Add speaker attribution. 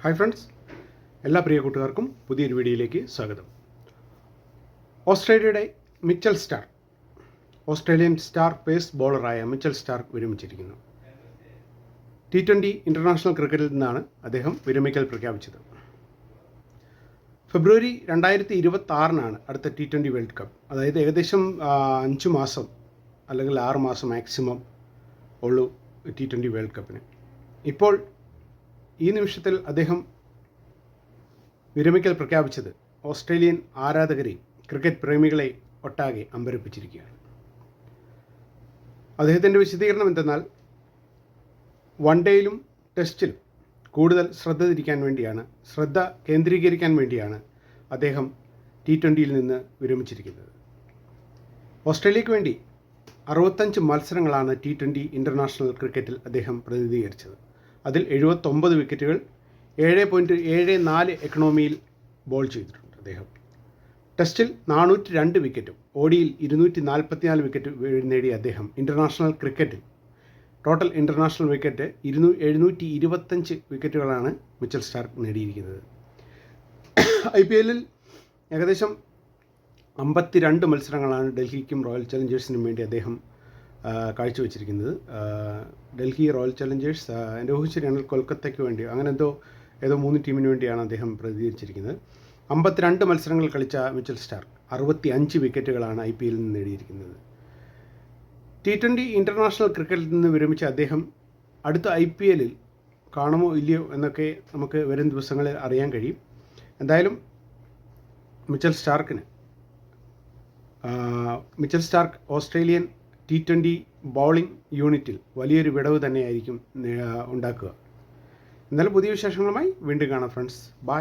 Speaker 1: Hi friends, എല്ലാ പ്രിയ കൂട്ടുകാർക്കും പുതിയൊരു വീഡിയോയിലേക്ക് സ്വാഗതം. ഓസ്ട്രേലിയയുടെ ഓസ്ട്രേലിയൻ സ്റ്റാർ പേസ് ബോളറായ മിച്ചൽ സ്റ്റാർക്ക് വിരമിച്ചിരിക്കുന്നു. T20 ഇൻ്റർനാഷണൽ ക്രിക്കറ്റിൽ നിന്നാണ് അദ്ദേഹം വിരമിക്കൽ പ്രഖ്യാപിച്ചത്. ഫെബ്രുവരി 2026 അടുത്ത T20 വേൾഡ് കപ്പ്. അതായത് ഏകദേശം 5 മാസം അല്ലെങ്കിൽ 6 മാസം മാക്സിമം ഉള്ളൂ T20 വേൾഡ് കപ്പിന്. ഇപ്പോൾ ഈ നിമിഷത്തിൽ അദ്ദേഹം വിരമിക്കൽ പ്രഖ്യാപിച്ചത് ഓസ്ട്രേലിയൻ ആരാധകരെയും ക്രിക്കറ്റ് പ്രേമികളെ ഒട്ടാകെ അമ്പരപ്പിച്ചിരിക്കുകയാണ്. അദ്ദേഹത്തിൻ്റെ വിശദീകരണം എന്തെന്നാൽ, വൺ ഡേയിലും ടെസ്റ്റിലും കൂടുതൽ ശ്രദ്ധ കേന്ദ്രീകരിക്കാൻ വേണ്ടിയാണ് അദ്ദേഹം T20യിൽ നിന്ന് വിരമിച്ചിരിക്കുന്നത്. ഓസ്ട്രേലിയക്ക് വേണ്ടി 65 മത്സരങ്ങളാണ് T20 ഇൻ്റർനാഷണൽ ക്രിക്കറ്റിൽ അദ്ദേഹം പ്രതിനിധീകരിച്ചത്. അതിൽ 79 വിക്കറ്റുകൾ 7.74 എക്കണോമിയിൽ ബോൾ ചെയ്തിട്ടുണ്ട് അദ്ദേഹം. ടെസ്റ്റിൽ 402 വിക്കറ്റും ODIയിൽ 244 വിക്കറ്റ് നേടിയ അദ്ദേഹം ഇൻ്റർനാഷണൽ ക്രിക്കറ്റിൽ ടോട്ടൽ ഇൻ്റർനാഷണൽ വിക്കറ്റ് 725 വിക്കറ്റുകളാണ് മിച്ചൽ സ്റ്റാർക്ക് നേടിയിരിക്കുന്നത്. IPLൽ ഏകദേശം 52 മത്സരങ്ങളാണ് ഡൽഹിക്കും റോയൽ ചലഞ്ചേഴ്സിനും വേണ്ടി അദ്ദേഹം കാഴ്ചവെച്ചിരിക്കുന്നത്. ഡൽഹി, റോയൽ ചലഞ്ചേഴ്സ്, എൻ്റെ ഊഹിച്ചറിയാണെങ്കിൽ കൊൽക്കത്തയ്ക്ക് വേണ്ടി അങ്ങനെ ഏതോ 3 ടീമിന് വേണ്ടിയാണ് അദ്ദേഹം പ്രതിനിധീകരിച്ചിരിക്കുന്നത്. 52 മത്സരങ്ങൾ കളിച്ച മിച്ചൽ സ്റ്റാർക്ക് 65 വിക്കറ്റുകളാണ് IPLൽ നിന്ന് നേടിയിരിക്കുന്നത്. T20 ഇൻ്റർനാഷണൽ ക്രിക്കറ്റിൽ നിന്ന് വിരമിച്ച അദ്ദേഹം അടുത്ത IPLൽ കാണുമോ ഇല്ലയോ എന്നൊക്കെ നമുക്ക് വരും ദിവസങ്ങളിൽ അറിയാൻ കഴിയും. എന്തായാലും Mitchell Starc Australian T20 bowling യൂണിറ്റിൽ വലിയൊരു വിടവ് തന്നെയായിരിക്കും ഉണ്ടാക്കുക. എന്നാലും പുതിയ വിശേഷങ്ങളുമായി വീണ്ടും കാണാം ഫ്രണ്ട്സ്. ബൈ.